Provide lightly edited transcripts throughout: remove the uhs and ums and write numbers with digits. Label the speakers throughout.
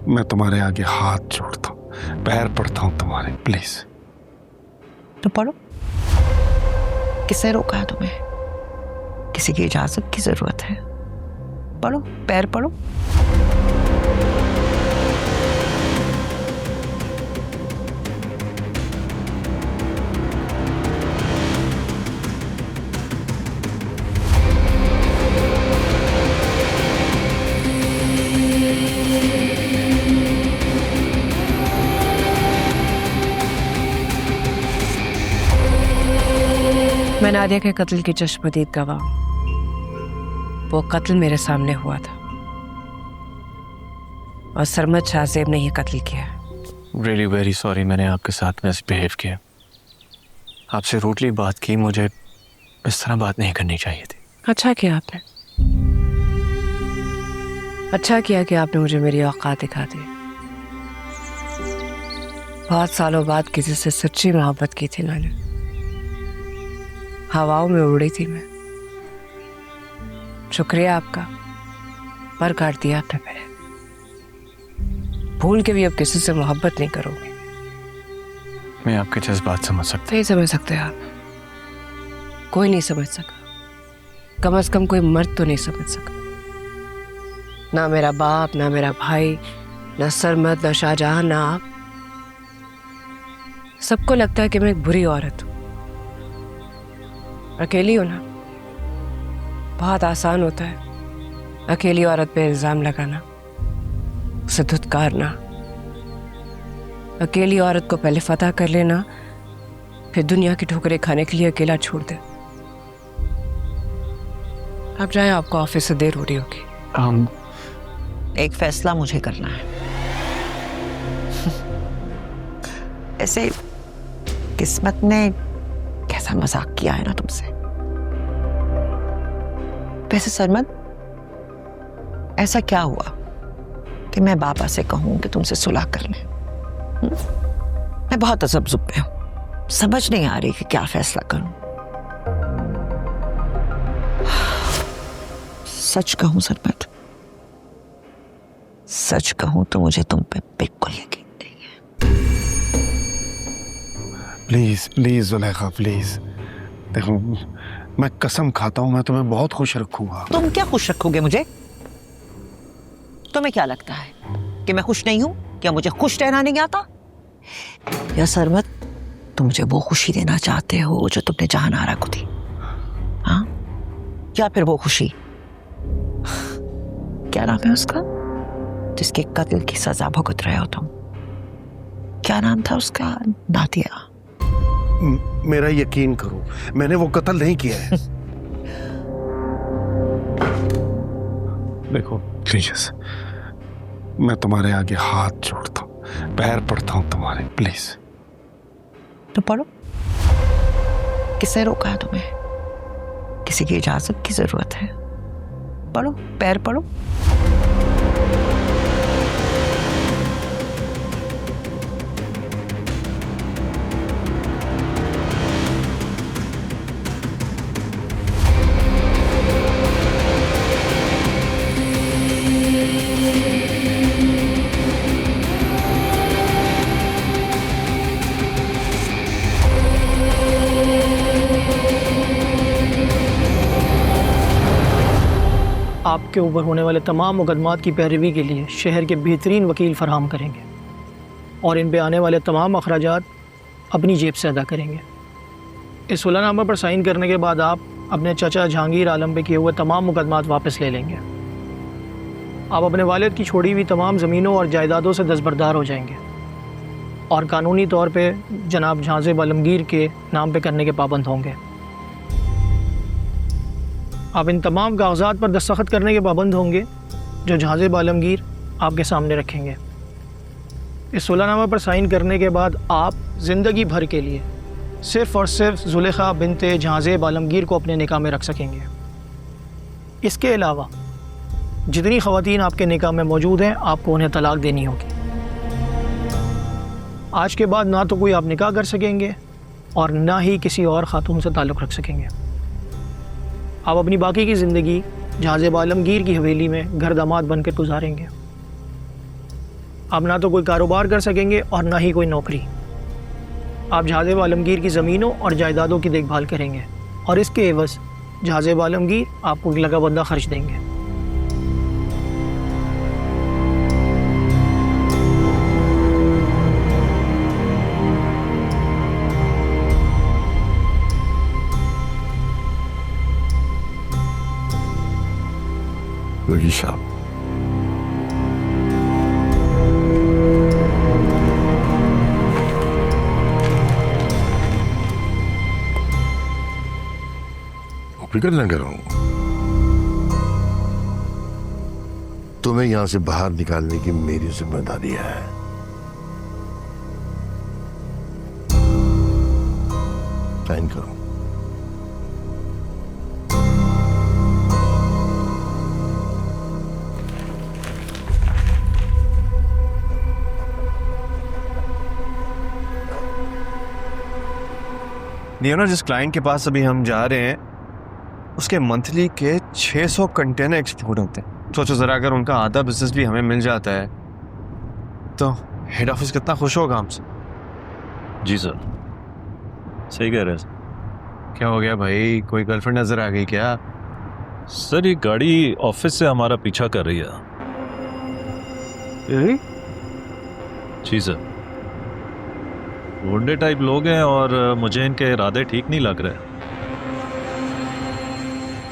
Speaker 1: मैं तुम्हारे आगे हाथ जोड़ता हूँ, पैर पड़ता हूँ तुम्हारे, प्लीज।
Speaker 2: तो पढ़ो। किसने रोका है तुम्हें? किसी की इजाजत की जरूरत है? पढ़ो, पैर पढ़ो।
Speaker 3: मैं नादिया के कत्ल की चश्मदीद गवाह हूं। वो कत्ल मेरे सामने हुआ था और सरमद शाहजेब ने यह कत्ल किया।
Speaker 4: रियली वेरी सॉरी, मैंने आपके साथ मिसबिहेव किया, आपसे रूडली बात की। मुझे इस तरह बात नहीं करनी चाहिए थी।
Speaker 3: अच्छा किया आपने, अच्छा किया कि आपने मुझे मेरी औकात दिखा दी। बहुत सालों बाद किसी से सच्ची मोहब्बत की थी मैंने, हवाओं में उड़ी थी मैं। शुक्रिया आपका, पर काट दिया आपने मेरे। भूल के भी अब किसी से मोहब्बत नहीं करोगे।
Speaker 4: मैं आपके जज्बात समझ सकता।
Speaker 3: नहीं समझ सकते आप, कोई नहीं समझ सका, कम से कम कोई मर्द तो नहीं समझ सका। ना मेरा बाप, ना मेरा भाई, ना सरमद, ना शाहजहां, ना आप। सबको लगता है कि मैं एक बुरी औरत हूं, अकेली हूं ना। बहुत आसान होता है अकेली औरत पे इल्जाम लगाना, उसे धुतकारना। अकेली औरत को पहले फतह कर लेना, फिर दुनिया की ठोकरें खाने के लिए अकेला छोड़ दे। आप जाएं, आपको ऑफिस से देर हो रही होगी।
Speaker 2: एक फैसला मुझे करना है। ऐसे किस्मत ने कैसा मजाक किया है ना तुमसे। वैसे सरमद, ऐसा क्या हुआ कि मैं बाबा से कहूं कि तुमसे सुलह कर लें? मैं बहुत अजब-जुब में हूं, समझ नहीं आ रही कि क्या फैसला करूं। सच कहूं सरमद, सच कहूं तो मुझे तुम पे बिल्कुल यकीन नहीं है।
Speaker 1: Please please Zulekha, please. देखो, मैं कसम खाता हूं मैं तुम्हें बहुत खुश रखूंगा।
Speaker 2: तुम क्या खुश रखोगे मुझे? तुम्हें क्या लगता है कि मैं खुश नहीं हूं? क्या मुझे खुश रहना नहीं आता? या सरमद, तुम मुझे वो खुशी देना चाहते हो जो तुमने जहां नारा को दी? हाँ, या फिर वो खुशी, क्या नाम है उसका, जिसके कत्ल की सजा भुगत रहे हो तुम? क्या नाम था उसका? नादिया।
Speaker 1: मेरा यकीन करो, मैंने वो कत्ल नहीं किया है। देखो प्लीज, मैं तुम्हारे आगे हाथ जोड़ता हूँ, पैर पड़ता हूँ तुम्हारे, प्लीज।
Speaker 2: तो पढ़ो। किसने रोका है तुम्हें? किसी की इजाजत की जरूरत है? पढ़ो, पैर पढ़ो।
Speaker 5: आपके ऊपर होने वाले तमाम मुकदमात की पैरवी के लिए शहर के बेहतरीन वकील फराहम करेंगे और इन पे आने वाले तमाम अखराजात अपनी जेब से अदा करेंगे। इस सुलहनामा पर साइन करने के बाद आप अपने चाचा जहांगीर आलम पे किए हुए तमाम मुकदमात वापस ले लेंगे। आप अपने वालिद की छोड़ी हुई तमाम ज़मीनों और जायदादों से दस्तबरदार हो जाएंगे और कानूनी तौर पे जनाब जहांजेब आलमगीर के नाम पे करने के पाबंद होंगे। आप इन तमाम कागजात पर दस्तखत करने के पाबंद होंगे जो जहांजेब आलमगीर आपके सामने रखेंगे। इस सुलहनामा पर साइन करने के बाद आप ज़िंदगी भर के लिए सिर्फ़ और सिर्फ जुलेखा बिनते जहांजेब आलमगीर को अपने निकाह में रख सकेंगे। इसके अलावा जितनी ख़वातीन आपके निकाह में मौजूद हैं, आपको उन्हें तलाक देनी होगी। आज के बाद ना तो कोई आप निकाह कर सकेंगे और ना ही किसी और ख़ातून से ताल्लुक़ रख सकेंगे। आप अपनी बाकी की ज़िंदगी जहांजेब आलमगीर की हवेली में घर दामाद बनकर गुजारेंगे। आप ना तो कोई कारोबार कर सकेंगे और ना ही कोई नौकरी। आप जहाज़ेब आलमगीर की ज़मीनों और जायदादों की देखभाल करेंगे और इसके एवज़ जहाज़ेब आलमगीर आपको लगा बंदा खर्च देंगे।
Speaker 1: वकील साहब,
Speaker 6: फिक्र न करो, तुम्हें यहां से बाहर निकालने की मेरी जिम्मेदारी है। साइन करो।
Speaker 4: नियोना, जिस क्लाइंट के पास अभी हम जा रहे हैं उसके मंथली के 600 कंटेनर एक्सपोर्ट होते हैं। सोचो जरा, अगर उनका आधा बिजनेस भी हमें मिल जाता है तो हेड ऑफिस कितना खुश होगा हमसे।
Speaker 7: जी सर, सही कह रहे हैं सर।
Speaker 4: क्या हो गया भाई, कोई गर्लफ्रेंड नजर आ गई क्या?
Speaker 7: सर ये गाड़ी ऑफिस से हमारा पीछा कर रही है। जी सर, गुंडे टाइप लोग हैं और मुझे इनके इरादे ठीक नहीं लग रहे।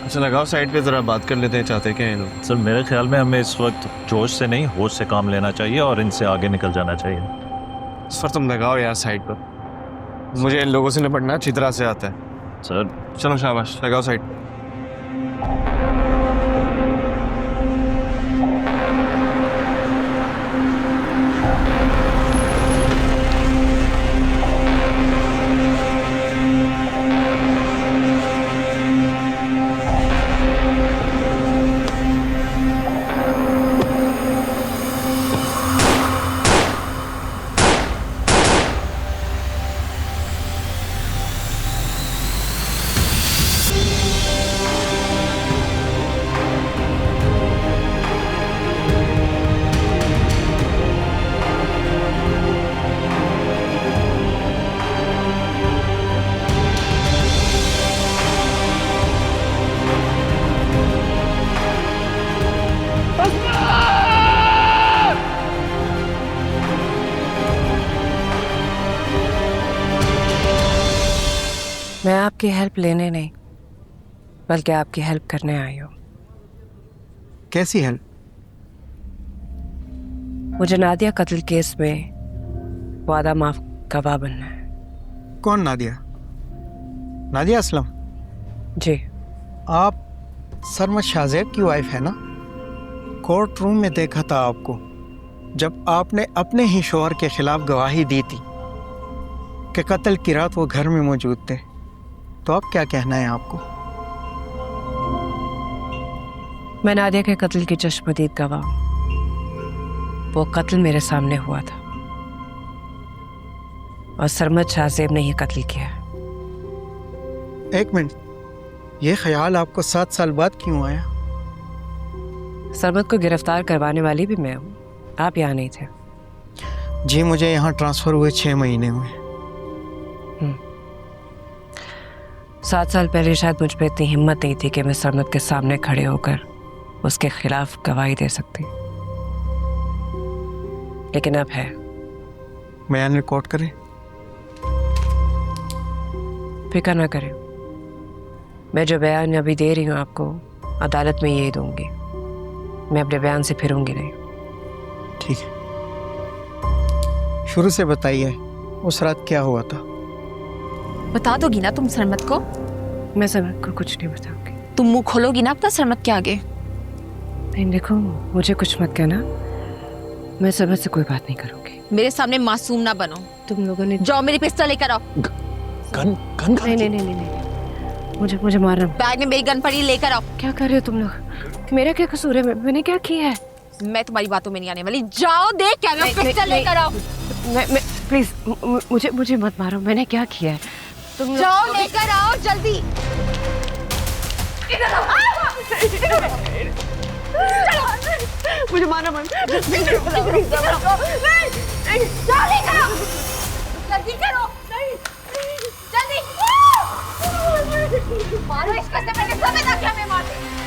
Speaker 4: अच्छा लगाओ साइड पे, जरा बात कर लेते हैं। चाहते क्या हैं लोग?
Speaker 7: सर मेरे ख्याल में हमें इस वक्त जोश से नहीं होश से काम लेना चाहिए और इनसे आगे निकल जाना चाहिए।
Speaker 4: सर तुम लगाओ यार साइड पर, मुझे इन लोगों से निपटना अच्छी तरह से आता है।
Speaker 7: सर
Speaker 4: चलो शाबाश, लगाओ साइड।
Speaker 3: मैं आपकी हेल्प लेने नहीं बल्कि आपकी हेल्प करने आई हूँ।
Speaker 1: कैसी हेल्प?
Speaker 3: मुझे नादिया कत्ल केस में वादा माफ गवाह बनना है।
Speaker 8: कौन नादिया? नादिया असलम?
Speaker 3: जी।
Speaker 8: आप सरमद शाहजेब की वाइफ है ना? कोर्ट रूम में देखा था आपको जब आपने अपने ही शौहर के खिलाफ गवाही दी थी कि कत्ल की रात वो घर में मौजूद थे। तो अब क्या कहना है आपको?
Speaker 3: मैं नादिया के कत्ल की चश्मदीद गवाह हूँ। वो कत्ल मेरे सामने हुआ था और सरमद शाहजेब ने यह कत्ल किया।
Speaker 8: एक मिनट, ये ख्याल आपको 7 साल बाद क्यों आया?
Speaker 3: सरमद को गिरफ्तार करवाने वाली भी मैं हूँ, आप यहाँ नहीं थे।
Speaker 8: जी, मुझे यहाँ ट्रांसफ़र हुए 6 महीने हुए।
Speaker 3: 7 साल पहले शायद मुझ पे इतनी हिम्मत नहीं थी कि मैं सरमद के सामने खड़े होकर उसके खिलाफ गवाही दे सकती, लेकिन अब है।
Speaker 8: बयान रिकॉर्ड करें?
Speaker 3: फिक्र ना करें, मैं जो बयान अभी दे रही हूँ आपको अदालत में यही दूंगी। मैं अपने बयान से फिरूंगी नहीं।
Speaker 8: ठीक है, शुरू से बताइए उस रात क्या हुआ था?
Speaker 9: बता दोगी ना तुम सरमद को?
Speaker 3: मैं सरमद को कुछ नहीं बताऊंगी।
Speaker 9: तुम मुंह खोलोगी ना अपना सरमद के आगे?
Speaker 3: नहीं देखो, मुझे कुछ मत कहना, मैं सरमद से कोई बात नहीं करूंगी।
Speaker 9: मेरे सामने मासूम ना बनो।
Speaker 3: तुम लोगों ने
Speaker 9: जाओ मेरी पिस्टल लेकर आओ।
Speaker 8: गन
Speaker 3: नहीं नहीं नहीं नहीं, मुझे मारना।
Speaker 9: बैग में मेरी गन पड़ी, लेकर आओ।
Speaker 3: क्या कर रहे हो तुम लोग? मेरा क्या कसूर है? मैंने क्या किया है?
Speaker 9: मैं तुम्हारी बातों में नहीं आने वाली। जाओ देख क्या पिस्टल लेकर आओ।
Speaker 3: मैं प्लीज मुझे मत मारो। मैंने क्या किया है? तुम
Speaker 9: जाओ लेकर आओ जल्दी। इधर आओ। चलो
Speaker 2: मुझे मारना मत।
Speaker 9: जल्दी करो, जल्दी करो, जल्दी मारो इसको, से पहले समझ आ क्या मैं मारती।